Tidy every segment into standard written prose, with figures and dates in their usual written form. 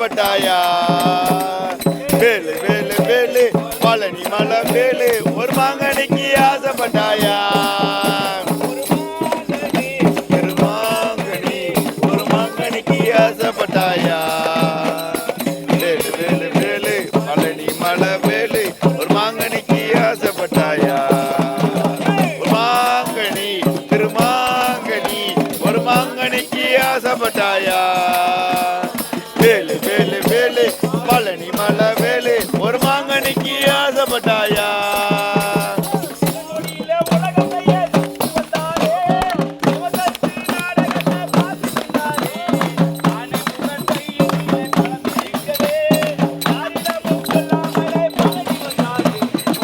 ஆசைப்பட்டாயா வேலு வேலு வேலு பழனி மலை வேலு ஒரு மாங்கனிக்கு ஆசைப்பட்டாயா திருமாங்கனி ஒரு மாங்கனிக்கு ஆசைப்பட்டாயா வேலு வேலு வேலு பழனி மலை வேலு ஒரு மாங்கனிக்கு ஆசைப்பட்டாயா ஒரு மாங்கனி திருமாங்கனி ஒரு மாங்கனிக்கு ஆசைப்பட்டாயா வேலு வேலு வேலு பழனி மலை வேலு ஒரு மாங்கனிக்கு ஆசைப்பட்டாயா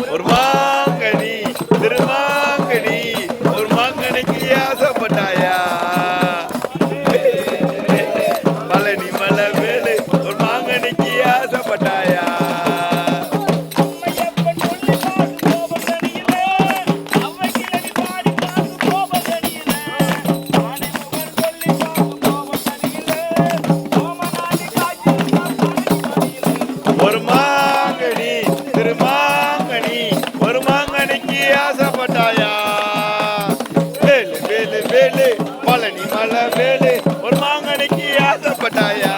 ஒரு மாங்கனி திருமாங்கனி ஒரு மாங்கனிக்கு ஆசைப்பட்டாயா பழனி மலை வேலு ஒரு மாங்கனிக்கு ஆசைப்பட்டாயா ஒரு மாங்கனி திருமாங்கனி ஒரு மாங்கனிக்கு ஆசைப்பட்டாயா வேலு வேலு வேலு பழனி மலை வேலு ஒரு மாங்கனிக்கு ஆசைப்பட்டாயா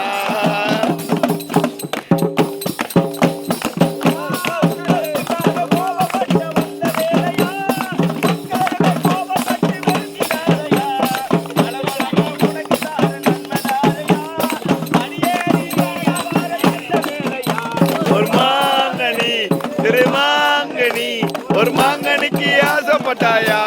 ஒரு மாங்கனி திருமாங்கனி ஒரு மாங்கனிக்கு ஆசைப்பட்டாயா